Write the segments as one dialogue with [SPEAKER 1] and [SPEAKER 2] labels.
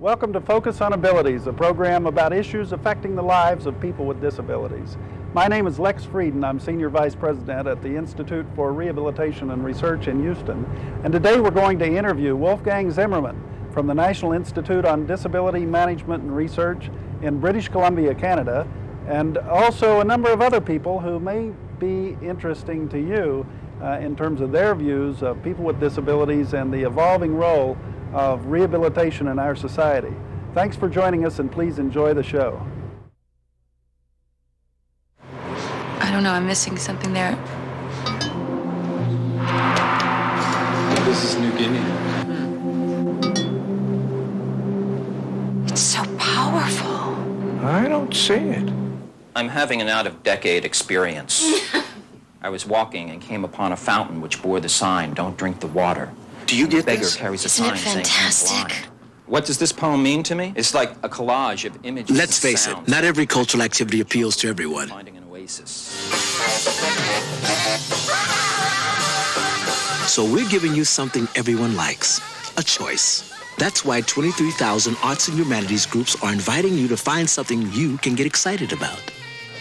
[SPEAKER 1] Welcome to Focus on Abilities, a program about issues affecting the lives of people with disabilities. My name is Lex Frieden. I'm Senior Vice President at the Institute for Rehabilitation and Research in Houston. And today we're going to interview Wolfgang Zimmerman from the National Institute on Disability Management and Research in British Columbia, Canada, and also a number of other people who may be interesting to you in terms of their views of people with disabilities and the evolving role of rehabilitation in our society. Thanks for joining us, and please enjoy the show.
[SPEAKER 2] I don't know, I'm missing something there.
[SPEAKER 3] This is New Guinea.
[SPEAKER 2] It's so powerful.
[SPEAKER 3] I don't see it.
[SPEAKER 4] I'm having an out-of-decade experience. I was walking and came upon a fountain which bore the sign, "Don't drink the water."
[SPEAKER 3] Do you get
[SPEAKER 4] The beggar
[SPEAKER 3] this?
[SPEAKER 4] carries a
[SPEAKER 2] Isn't
[SPEAKER 4] sign
[SPEAKER 2] it
[SPEAKER 4] saying, "I'm
[SPEAKER 2] fantastic?"
[SPEAKER 4] blind." What does this poem mean to me? It's like a collage of images.
[SPEAKER 5] Let's
[SPEAKER 4] and
[SPEAKER 5] face it,
[SPEAKER 4] sounds.
[SPEAKER 5] not every cultural activity appeals to everyone.
[SPEAKER 4] Finding an oasis.
[SPEAKER 5] So we're giving you something everyone likes, a choice. That's why 23,000 arts and humanities groups are inviting you to find something you can get excited about.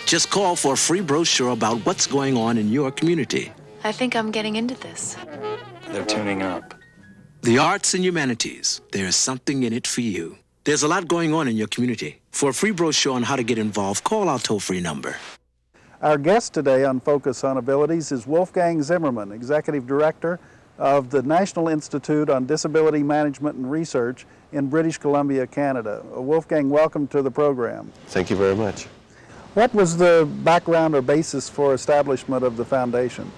[SPEAKER 5] Just call for a free brochure about what's going on in your community.
[SPEAKER 2] I think I'm getting into this.
[SPEAKER 4] They're tuning up.
[SPEAKER 5] The arts and humanities, there is something in it for you. There's a lot going on in your community. For a free brochure on how to get involved, call our toll-free number.
[SPEAKER 1] Our guest today on Focus on Abilities is Wolfgang Zimmerman, Executive Director of the National Institute on Disability Management and Research in British Columbia, Canada. Wolfgang, welcome to the program.
[SPEAKER 6] Thank you very much.
[SPEAKER 1] What was the background or basis for establishment of the foundation?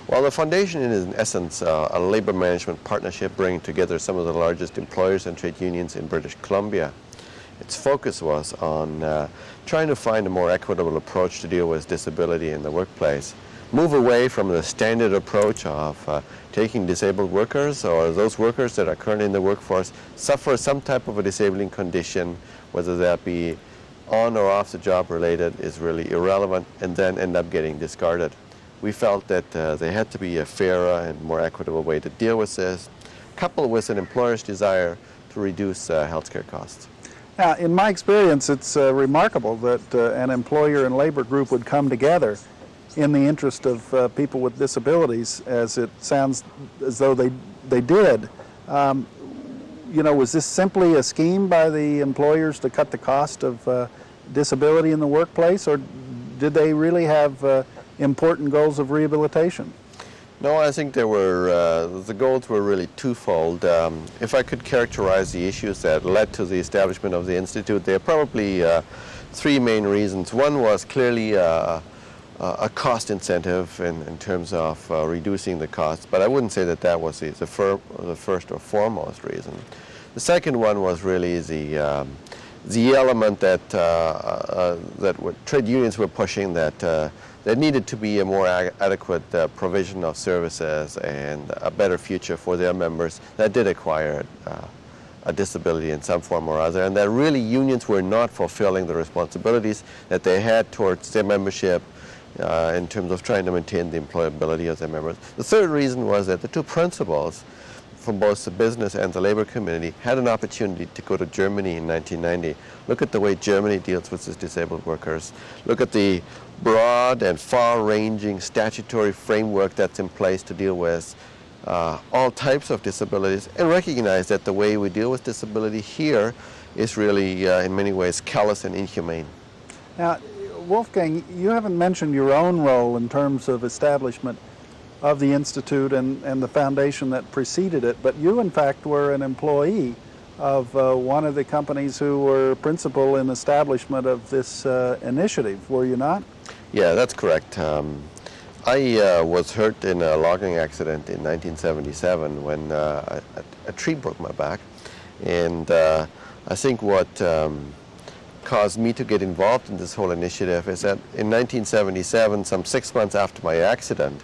[SPEAKER 6] Well, the foundation is in essence a labor management partnership bringing together some of the largest employers and trade unions in British Columbia. Its focus was on trying to find a more equitable approach to deal with disability in the workplace. Move away from the standard approach of taking disabled workers or those workers that are currently in the workforce, suffer some type of a disabling condition, whether that be on or off the job related is really irrelevant, and then end up getting discarded. We felt that there had to be a fairer and more equitable way to deal with this, coupled with an employer's desire to reduce healthcare costs.
[SPEAKER 1] Now, in my experience, it's remarkable that an employer and labor group would come together in the interest of people with disabilities, as it sounds as though they did. You know, was this simply a scheme by the employers to cut the cost of disability in the workplace, or did they really have important goals of rehabilitation?
[SPEAKER 6] No, I think there were, the goals were really twofold. If I could characterize the issues that led to the establishment of the Institute, there are probably three main reasons. One was clearly a cost incentive in terms of reducing the costs, but I wouldn't say that that was the first or foremost reason. The second one was really the element that what trade unions were pushing, that there needed to be a more adequate provision of services and a better future for their members that did acquire a disability in some form or other, and that really unions were not fulfilling the responsibilities that they had towards their membership in terms of trying to maintain the employability of their members. The third reason was that the two principals from both the business and the labor community had an opportunity to go to Germany in 1990. Look at the way Germany deals with its disabled workers. Look at the broad and far-ranging statutory framework that's in place to deal with all types of disabilities, and recognize that the way we deal with disability here is really, in many ways, callous and inhumane.
[SPEAKER 1] Now, Wolfgang, you haven't mentioned your own role in terms of establishment of the Institute and the foundation that preceded it, but you, in fact, were an employee of one of the companies who were principal in establishment of this initiative, were you not? Yeah,
[SPEAKER 6] that's correct. I was hurt in a logging accident in 1977 when a tree broke my back, and I think what caused me to get involved in this whole initiative is that in 1977, some 6 months after my accident,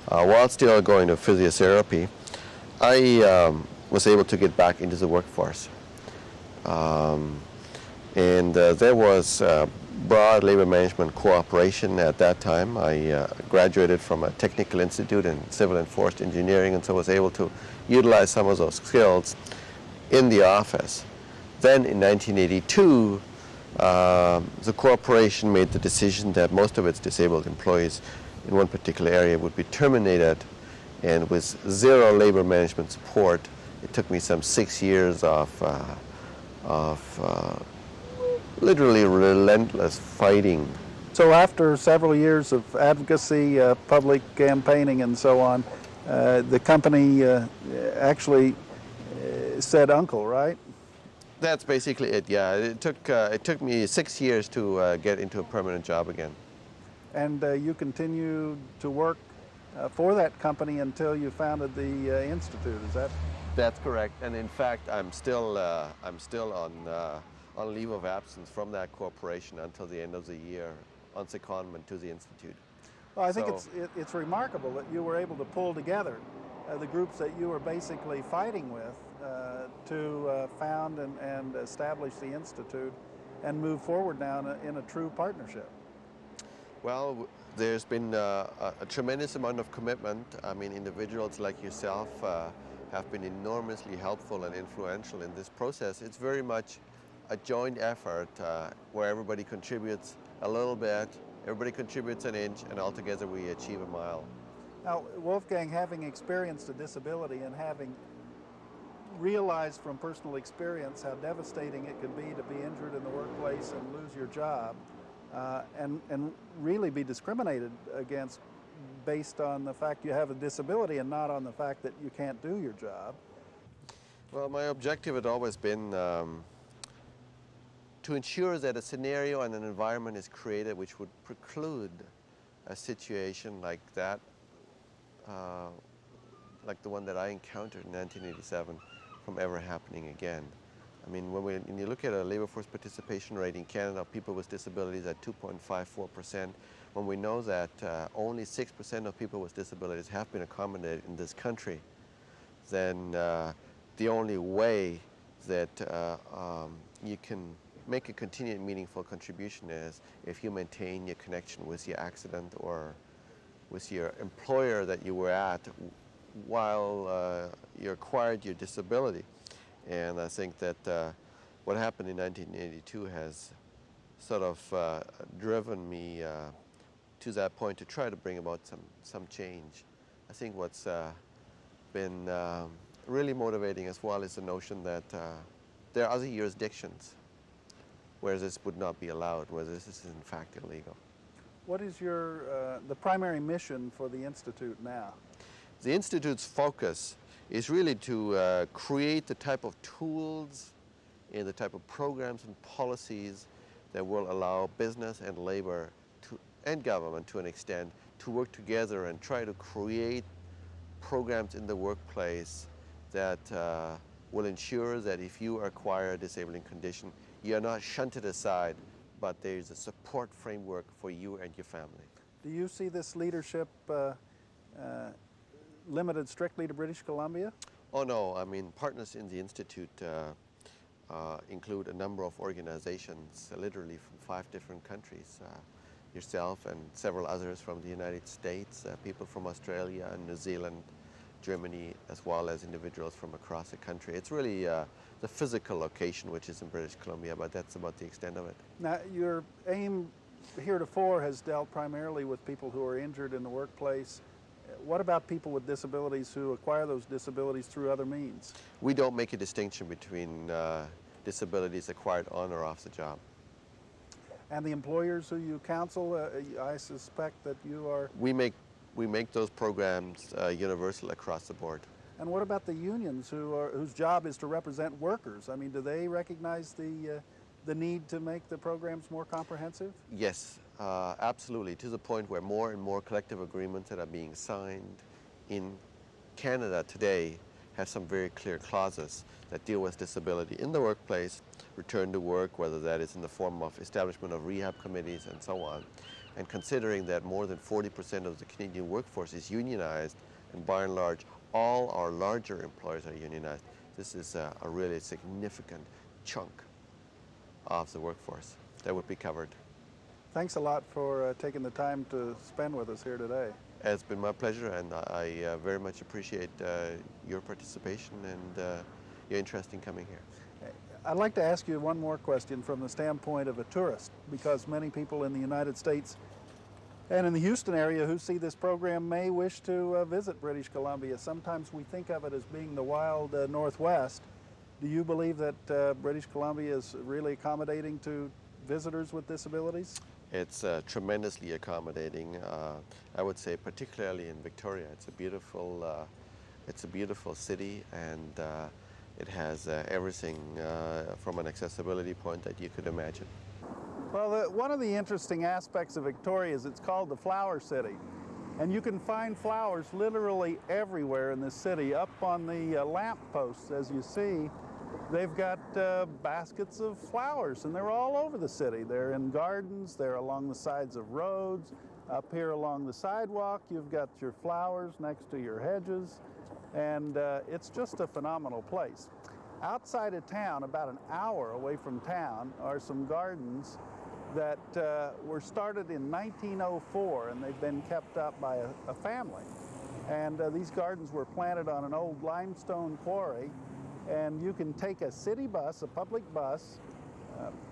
[SPEAKER 6] while still going to physiotherapy, I was able to get back into the workforce. There was broad labor management cooperation at that time. I graduated from a technical institute in civil and forest engineering, and so was able to utilize some of those skills in the office. Then in 1982, the corporation made the decision that most of its disabled employees in one particular area would be terminated, and with zero labor management support, it took me some 6 years of literally relentless fighting.
[SPEAKER 1] So after several years of advocacy, public campaigning and so on, the company actually said uncle, right?
[SPEAKER 6] That's basically it, yeah. It took me 6 years to get into a permanent job again.
[SPEAKER 1] And you continued to work for that company until you founded the Institute, is that?
[SPEAKER 6] That's correct, and in fact, I'm still on leave of absence from that corporation until the end of the year on secondment to the Institute.
[SPEAKER 1] Well, I think it's remarkable that you were able to pull together the groups that you were basically fighting with to found and establish the Institute and move forward now in a true partnership.
[SPEAKER 6] Well, there's been a tremendous amount of commitment. I mean, individuals like yourself have been enormously helpful and influential in this process. It's very much a joint effort where everybody contributes a little bit, everybody contributes an inch, and altogether we achieve a mile.
[SPEAKER 1] Now, Wolfgang, having experienced a disability and having realized from personal experience how devastating it could be to be injured in the workplace and lose your job, and really be discriminated against based on the fact you have a disability and not on the fact that you can't do your job.
[SPEAKER 6] Well, my objective had always been to ensure that a scenario and an environment is created which would preclude a situation like that, like the one that I encountered in 1987, from ever happening again. I mean, when you look at a labor force participation rate in Canada, people with disabilities at 2.54%, when we know that only 6% of people with disabilities have been accommodated in this country, then the only way that you can make a continued meaningful contribution is if you maintain your connection with your accident or with your employer that you were at while you acquired your disability. And I think that what happened in 1982 has sort of driven me to that point to try to bring about some change. I think what's been really motivating as well is the notion that there are other jurisdictions where this would not be allowed, where this is in fact illegal.
[SPEAKER 1] What is the primary mission for the Institute now?
[SPEAKER 6] The Institute's focus is really to create the type of tools and the type of programs and policies that will allow business and labor and government to an extent to work together and try to create programs in the workplace that will ensure that if you acquire a disabling condition, you're not shunted aside, but there's a support framework for you and your family.
[SPEAKER 1] Do you see this leadership limited strictly to British Columbia?
[SPEAKER 6] Oh no, I mean, partners in the Institute include a number of organizations, literally from 5 different countries. Yourself and several others from the United States, people from Australia and New Zealand, Germany, as well as individuals from across the country. It's really the physical location, which is in British Columbia, but that's about the extent of it.
[SPEAKER 1] Now, your aim heretofore has dealt primarily with people who are injured in the workplace. What about people with disabilities who acquire those disabilities through other means?
[SPEAKER 6] We don't make a distinction between disabilities acquired on or off the job.
[SPEAKER 1] And the employers who you counsel, I suspect that you are...
[SPEAKER 6] We make those programs universal across the board.
[SPEAKER 1] And what about the unions whose job is to represent workers? I mean, do they recognize the need to make the programs more comprehensive?
[SPEAKER 6] Yes, absolutely, to the point where more and more collective agreements that are being signed in Canada today have some very clear clauses that deal with disability in the workplace, return to work, whether that is in the form of establishment of rehab committees and so on. And considering that more than 40% of the Canadian workforce is unionized, and by and large, all our larger employers are unionized, this is a really significant chunk of the workforce that would be covered.
[SPEAKER 1] Thanks a lot for taking the time to spend with us here today.
[SPEAKER 6] It's been my pleasure, and I very much appreciate your participation and your interest in coming here.
[SPEAKER 1] I'd like to ask you one more question from the standpoint of a tourist, because many people in the United States and in the Houston area who see this program may wish to visit British Columbia. Sometimes we think of it as being the wild Northwest. Do you believe that British Columbia is really accommodating to visitors with disabilities?
[SPEAKER 6] It's tremendously accommodating. I would say particularly in Victoria. It's a beautiful city, and it has everything from an accessibility point that you could imagine.
[SPEAKER 1] Well, one of the interesting aspects of Victoria is it's called the Flower City. And you can find flowers literally everywhere in this city. Up on the lamp posts, as you see, they've got baskets of flowers, and they're all over the city. They're in gardens, they're along the sides of roads. Up here along the sidewalk, you've got your flowers next to your hedges, and it's just a phenomenal place. Outside of town, about an hour away from town, are some gardens that were started in 1904, and they've been kept up by a family. And these gardens were planted on an old limestone quarry, and you can take a city bus, a public bus,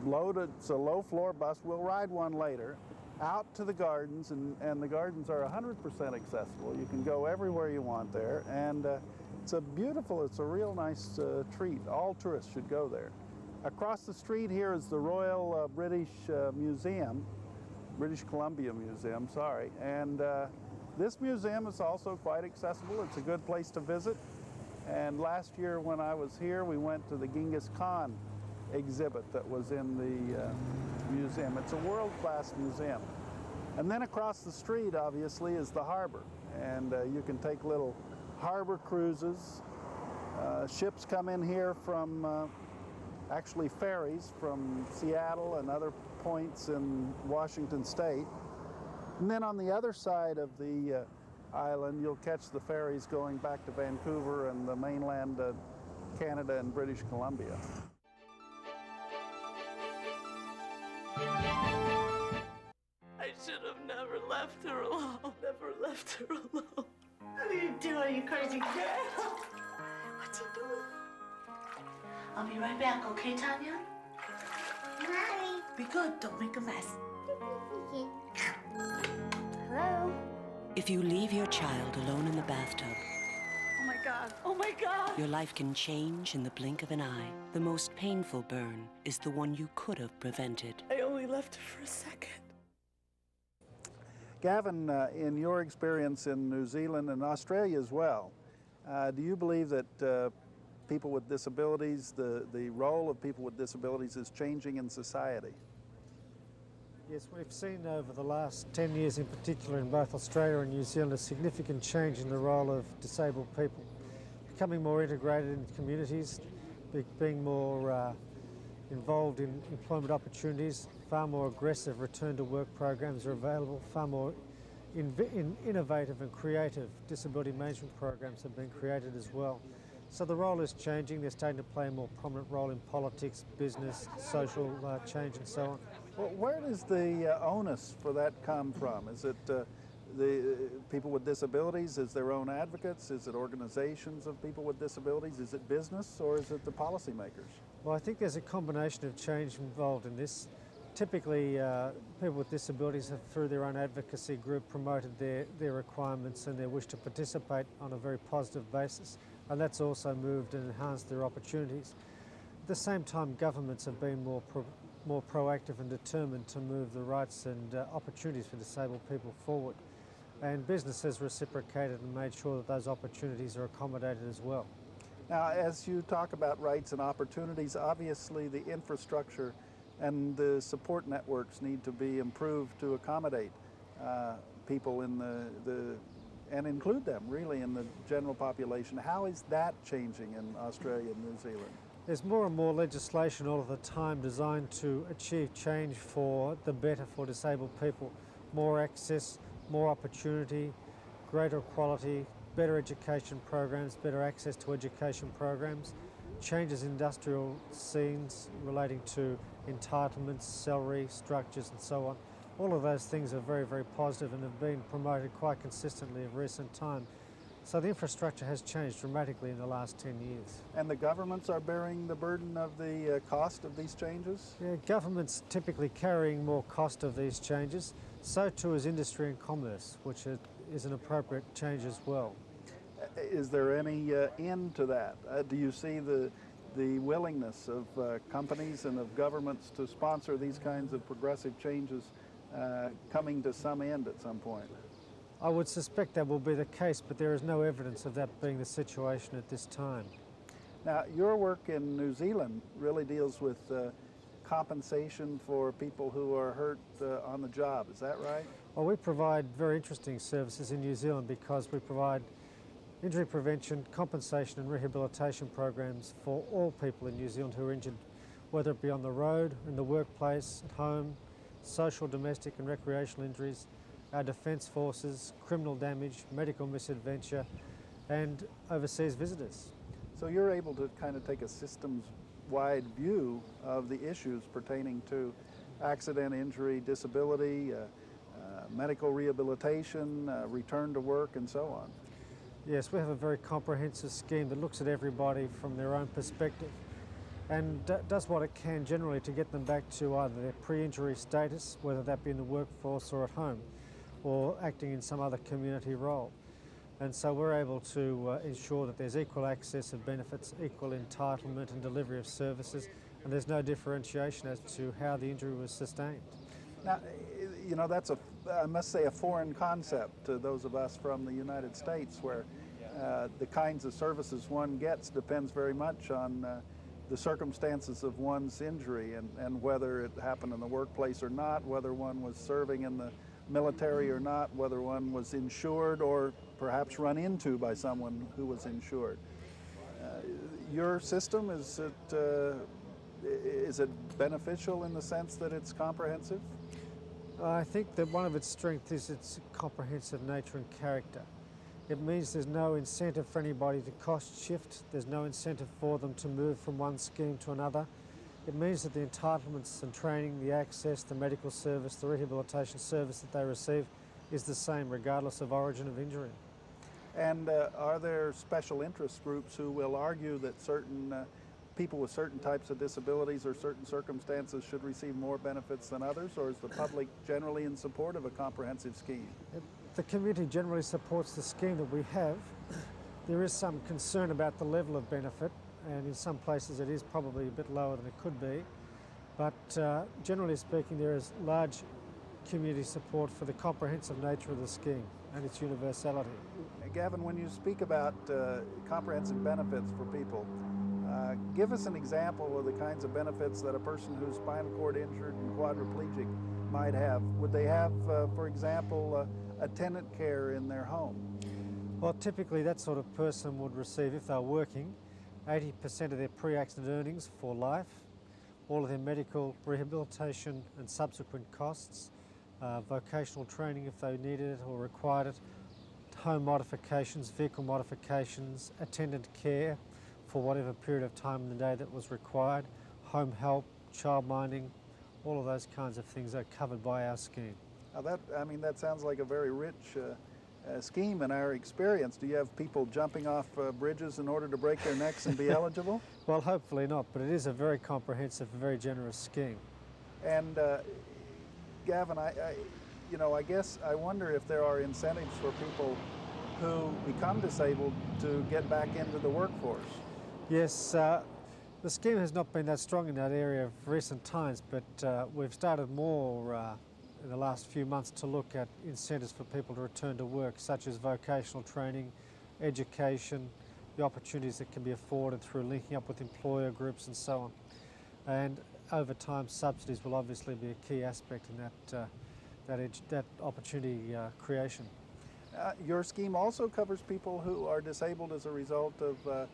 [SPEAKER 1] loaded, it's a low-floor bus, we'll ride one later, out to the gardens, and the gardens are 100% accessible. You can go everywhere you want there, and it's a real nice treat. All tourists should go there. Across the street here is the Royal British Museum, British Columbia Museum, sorry, and this museum is also quite accessible. It's a good place to visit, and last year when I was here, we went to the Genghis Khan exhibit that was in the museum. It's a world-class museum. And then across the street, obviously, is the harbor, and you can take little harbor cruises. Ships come in here from actually ferries from Seattle and other points in Washington State. And then on the other side of the island, you'll catch the ferries going back to Vancouver and the mainland Canada and British Columbia.
[SPEAKER 7] I should have never left her alone. Never left her alone. What are you doing, you crazy girl? What's he doing? I'll be right back, okay, Tanya? Mommy. Be good, don't make a mess. Hello?
[SPEAKER 8] If you leave your child alone in the bathtub,
[SPEAKER 7] Oh my God, oh my God!
[SPEAKER 8] your life can change in the blink of an eye. The most painful burn is the one you could have prevented.
[SPEAKER 7] I only left her for a second.
[SPEAKER 1] Gavin, in your experience in New Zealand and Australia as well, do you believe that people with disabilities, the role of people with disabilities is changing in society?
[SPEAKER 9] Yes, we've seen over the last 10 years in particular in both Australia and New Zealand a significant change in the role of disabled people, becoming more integrated in communities, being more involved in employment opportunities. Far more aggressive return to work programs are available, far more innovative and creative disability management programs have been created as well. So the role is changing. They're starting to play a more prominent role in politics, business, social change and so on.
[SPEAKER 1] Well, where does the onus for that come from? Is it the people with disabilities? Is their own advocates? Is it organizations of people with disabilities? Is it business, or is it the policymakers?
[SPEAKER 9] Well, I think there's a combination of change involved in this. Typically, people with disabilities have, through their own advocacy group, promoted their requirements and their wish to participate on a very positive basis, and that's also moved and enhanced their opportunities. At the same time, governments have been more proactive and determined to move the rights and opportunities for disabled people forward. And business has reciprocated and made sure that those opportunities are accommodated as well.
[SPEAKER 1] Now, as you talk about rights and opportunities, obviously the infrastructure and the support networks need to be improved to accommodate people in and include them really in the general population. How is that changing in Australia and New Zealand?
[SPEAKER 9] There's more and more legislation all of the time designed to achieve change for the better for disabled people. More access, more opportunity, greater equality, better education programs, better access to education programs, changes in industrial scenes relating to entitlements, salary structures and so on. All of those things are very, very positive and have been promoted quite consistently in recent time. So the infrastructure has changed dramatically in the last 10 years.
[SPEAKER 1] And the governments are bearing the burden of the cost of these changes?
[SPEAKER 9] Yeah, government's typically carrying more cost of these changes. So too is industry and commerce, which is an appropriate change as well.
[SPEAKER 1] Is there any end to that? Do you see the willingness of companies and of governments to sponsor these kinds of progressive changes coming to some end at some point?
[SPEAKER 9] I would suspect that will be the case, but there is no evidence of that being the situation at this time.
[SPEAKER 1] Now, your work in New Zealand really deals with compensation for people who are hurt on the job, is that right?
[SPEAKER 9] Well, we provide very interesting services in New Zealand because we provide injury prevention, compensation and rehabilitation programs for all people in New Zealand who are injured, whether it be on the road, in the workplace, at home, social, domestic and recreational injuries, our defence forces, criminal damage, medical misadventure and overseas visitors.
[SPEAKER 1] So you're able to kind of take a systems-wide view of the issues pertaining to accident, injury, disability, medical rehabilitation, return to work and so on.
[SPEAKER 9] Yes, we have a very comprehensive scheme that looks at everybody from their own perspective and does what it can generally to get them back to either their pre-injury status, whether that be in the workforce or at home, or acting in some other community role. And so we're able to ensure that there's equal access of benefits, equal entitlement and delivery of services, and there's no differentiation as to how the injury was sustained.
[SPEAKER 1] Now, you know, that's I must say, a foreign concept to those of us from the United States, where the kinds of services one gets depends very much on the circumstances of one's injury and whether it happened in the workplace or not, whether one was serving in the military or not, whether one was insured or perhaps run into by someone who was insured. Your system, is it beneficial in the sense that it's comprehensive?
[SPEAKER 9] I think that one of its strengths is its comprehensive nature and character. It means there's no incentive for anybody to cost shift, there's no incentive for them to move from one scheme to another. It means that the entitlements and training, the access, the medical service, the rehabilitation service that they receive is the same regardless of origin of injury.
[SPEAKER 1] And are there special interest groups who will argue that certain people with certain types of disabilities or certain circumstances should receive more benefits than others, or is the public generally in support of a comprehensive scheme?
[SPEAKER 9] The community generally supports the scheme that we have. There is some concern about the level of benefit, and in some places it is probably a bit lower than it could be, but generally speaking there is large community support for the comprehensive nature of the scheme and its universality.
[SPEAKER 1] Gavin, when you speak about comprehensive benefits for people, give us an example of the kinds of benefits that a person who's spinal cord injured and quadriplegic might have. Would they have, for example, attendant care in their home?
[SPEAKER 9] Well, typically that sort of person would receive, if they're working, 80% of their pre-accident earnings for life, all of their medical rehabilitation and subsequent costs, vocational training if they needed it or required it, home modifications, vehicle modifications, attendant care for whatever period of time in the day that was required, home help, child minding, all of those kinds of things are covered by our scheme.
[SPEAKER 1] Now that sounds like a very rich scheme in our experience. Do you have people jumping off bridges in order to break their necks and be eligible?
[SPEAKER 9] Well, hopefully not, but it is a very comprehensive, very generous scheme.
[SPEAKER 1] And Gavin, I guess I wonder if there are incentives for people who become disabled to get back into the workforce.
[SPEAKER 9] Yes, the scheme has not been that strong in that area of recent times, but we've started more in the last few months to look at incentives for people to return to work, such as vocational training, education, the opportunities that can be afforded through linking up with employer groups and so on. And over time, subsidies will obviously be a key aspect in that opportunity creation.
[SPEAKER 1] Your scheme also covers people who are disabled as a result of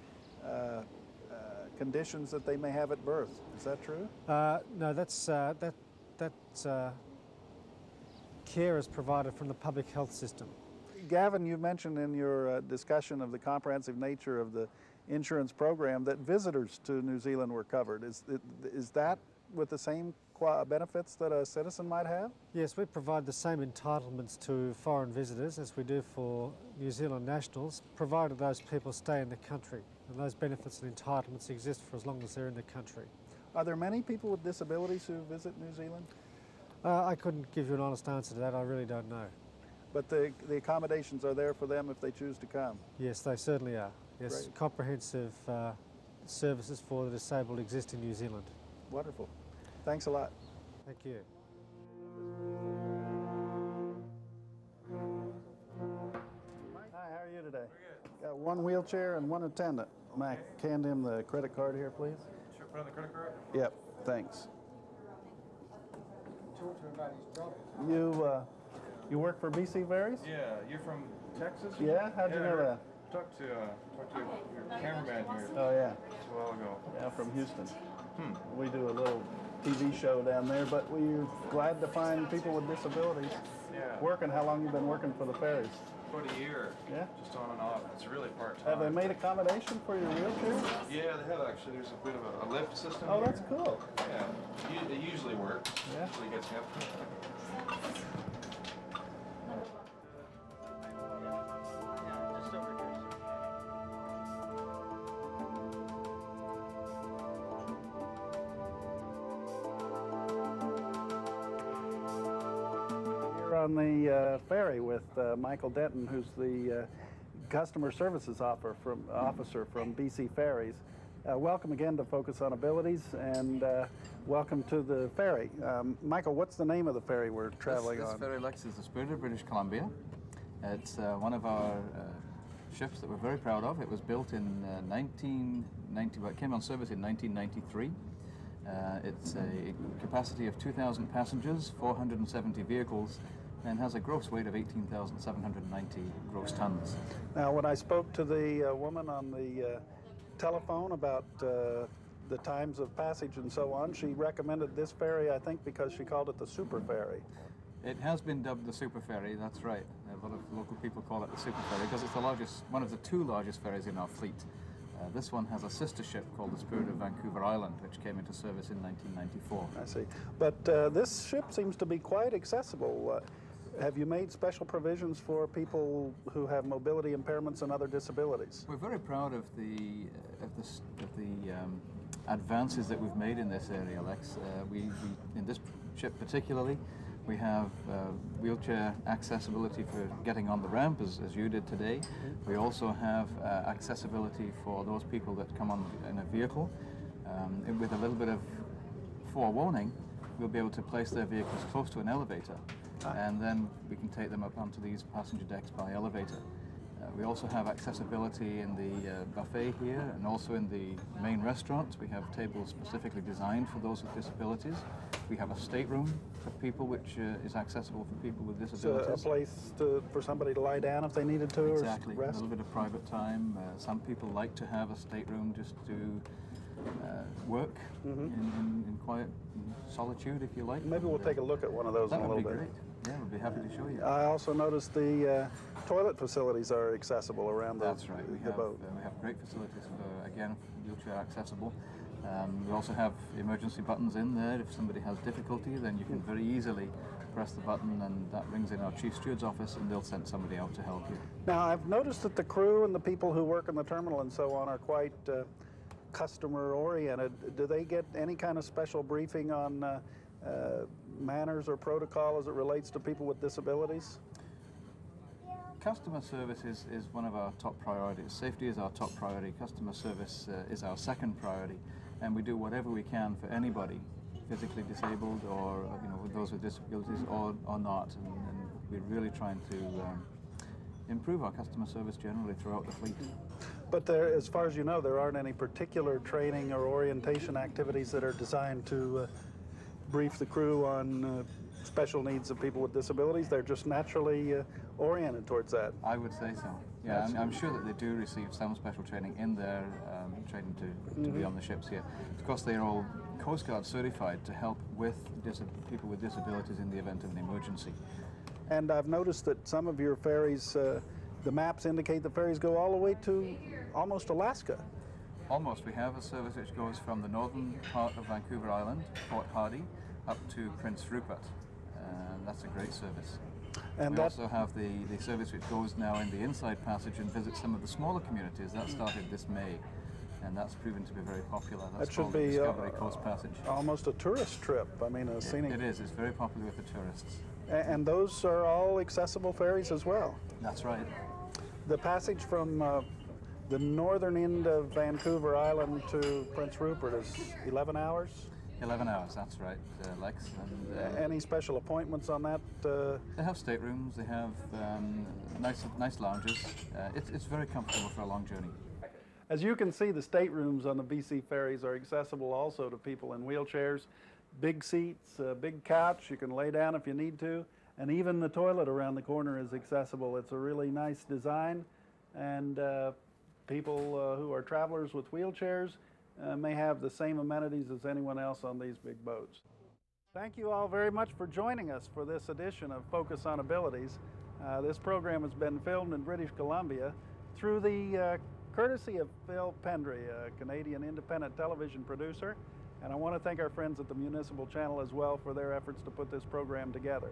[SPEAKER 1] conditions that they may have at birth. Is that true?
[SPEAKER 9] No, that's care is provided from the public health system.
[SPEAKER 1] Gavin, you mentioned in your discussion of the comprehensive nature of the insurance program that visitors to New Zealand were covered. Is that with the same benefits that a citizen might have?
[SPEAKER 9] Yes, we provide the same entitlements to foreign visitors as we do for New Zealand nationals, provided those people stay in the country. And those benefits and entitlements exist for as long as they're in the country.
[SPEAKER 1] Are there many people with disabilities who visit New Zealand?
[SPEAKER 9] I couldn't give you an honest answer to that. I really don't know.
[SPEAKER 1] But the accommodations are there for them if they choose to come?
[SPEAKER 9] Yes, they certainly are. Yes,
[SPEAKER 1] Great.
[SPEAKER 9] comprehensive services for the disabled exist in New Zealand.
[SPEAKER 1] Wonderful. Thanks a lot.
[SPEAKER 9] Thank you.
[SPEAKER 1] Hi, how are you today? Got one wheelchair and one attendant. Mac, hand him the credit card here, please.
[SPEAKER 3] Sure, put on the credit card?
[SPEAKER 1] Yep, thanks.
[SPEAKER 9] Talk to him about his job.
[SPEAKER 1] You work for BC Ferries?
[SPEAKER 3] Yeah, you're from Texas?
[SPEAKER 1] Yeah? How'd you know that?
[SPEAKER 3] Talked to your cameraman here
[SPEAKER 1] Oh, yeah.
[SPEAKER 3] a while ago.
[SPEAKER 1] Yeah, from Houston. We do a little TV show down there, but we're glad to find people with disabilities
[SPEAKER 3] Yeah.
[SPEAKER 1] working. How long you been working for the ferries?
[SPEAKER 3] About a year.
[SPEAKER 1] Yeah?
[SPEAKER 3] Just on and off. It's really part-time.
[SPEAKER 1] Have they made accommodation for your wheelchair?
[SPEAKER 3] Yeah, they have actually. There's a bit of a lift system
[SPEAKER 1] Oh,
[SPEAKER 3] here.
[SPEAKER 1] that's cool.
[SPEAKER 3] Yeah. It usually works.
[SPEAKER 1] Yeah.
[SPEAKER 3] Usually gets me up.
[SPEAKER 1] We're on the ferry with Michael Denton, who's the customer services officer from BC Ferries. Welcome again to Focus on Abilities, and welcome to the ferry. Michael, what's the name of the ferry we're traveling
[SPEAKER 10] This
[SPEAKER 1] on?
[SPEAKER 10] ferry, Lex, is the Spirit of British Columbia. It's one of our ships that we're very proud of. It was built in 1990, well, it came on service in 1993. It's a capacity of 2,000 passengers, 470 vehicles, and has a gross weight of 18,790 gross tons.
[SPEAKER 1] Now, when I spoke to the woman on the telephone about the times of passage and so on, she recommended this ferry, I think, because she called it the super ferry.
[SPEAKER 10] It has been dubbed the Super Ferry, that's right. A lot of local people call it the Super Ferry because it's the largest, one of the two largest ferries in our fleet. This one has a sister ship called the Spirit of Vancouver Island, which came into service in 1994.
[SPEAKER 1] I see. But this ship seems to be quite accessible. Have you made special provisions for people who have mobility impairments and other disabilities?
[SPEAKER 10] We're very proud of the advances that we've made in this area, Lex. We in this ship particularly, we have wheelchair accessibility for getting on the ramp, as you did today. We also have accessibility for those people that come on in a vehicle. With a little bit of forewarning, we'll be able to place their vehicles close to an elevator, and then we can take them up onto these passenger decks by elevator. We also have accessibility in the buffet here, and also in the main restaurant. We have tables specifically designed for those with disabilities. We have a stateroom for people, which is accessible for people with disabilities.
[SPEAKER 1] So a place for somebody to lie down if they needed to,
[SPEAKER 10] exactly.
[SPEAKER 1] Or rest?
[SPEAKER 10] A little bit of private time. Some people like to have a stateroom just to work in quiet solitude, if you like.
[SPEAKER 1] Maybe we'll take a look at one of those in a little bit.
[SPEAKER 10] That would be great. Yeah, we'd be happy to show you.
[SPEAKER 1] I also noticed the toilet facilities are accessible around the,
[SPEAKER 10] That's right. We
[SPEAKER 1] boat.
[SPEAKER 10] have great facilities for, again, wheelchair accessible. We also have emergency buttons in there. If somebody has difficulty, then you can very easily press the button, and that rings in our chief steward's office, and they'll send somebody out to help you.
[SPEAKER 1] Now, I've noticed that the crew and the people who work in the terminal and so on are quite customer-oriented. Do they get any kind of special briefing on manners or protocol as it relates to people with disabilities?
[SPEAKER 10] Customer service is one of our top priorities. Safety is our top priority. Customer service is our second priority, and we do whatever we can for anybody, physically disabled or those with disabilities or not. And we're really trying to improve our customer service generally throughout the fleet.
[SPEAKER 1] But there, as far as you know, there aren't any particular training or orientation activities that are designed to brief the crew on special needs of people with disabilities. They're just naturally oriented towards that.
[SPEAKER 10] I would say so. Yeah, I'm sure that they do receive some special training in their training to be on the ships here. Of course, they are all Coast Guard certified to help with people with disabilities in the event of an emergency.
[SPEAKER 1] And I've noticed that some of your ferries, the maps indicate the ferries go all the way to almost Alaska.
[SPEAKER 10] Almost. We have a service which goes from the northern part of Vancouver Island, Port Hardy, up to Prince Rupert, and that's a great service.
[SPEAKER 1] And
[SPEAKER 10] we
[SPEAKER 1] that,
[SPEAKER 10] also have the service which goes now in the inside passage and visits some of the smaller communities. That started this May, and that's proven to be very popular. That's
[SPEAKER 1] that should
[SPEAKER 10] called the
[SPEAKER 1] be
[SPEAKER 10] Discovery Coast Passage.
[SPEAKER 1] almost a tourist trip. I mean, a scenic.
[SPEAKER 10] It is. It's very popular with the tourists.
[SPEAKER 1] And those are all accessible ferries as well.
[SPEAKER 10] That's right.
[SPEAKER 1] The passage from the northern end of Vancouver Island to Prince Rupert is 11 hours?
[SPEAKER 10] 11 hours, that's right, Lex. And,
[SPEAKER 1] any special appointments on that?
[SPEAKER 10] They have staterooms, they have nice lounges. It's very comfortable for a long journey.
[SPEAKER 1] As you can see, the staterooms on the BC ferries are accessible also to people in wheelchairs. Big seats, big couch, you can lay down if you need to, and even the toilet around the corner is accessible. It's a really nice design, and people who are travelers with wheelchairs may have the same amenities as anyone else on these big boats. Thank you all very much for joining us for this edition of Focus on Abilities. This program has been filmed in British Columbia through the courtesy of Phil Pendry, a Canadian independent television producer, and I want to thank our friends at the Municipal channel as well for their efforts to put this program together.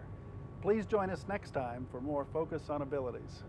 [SPEAKER 1] Please join us next time for more Focus on Abilities.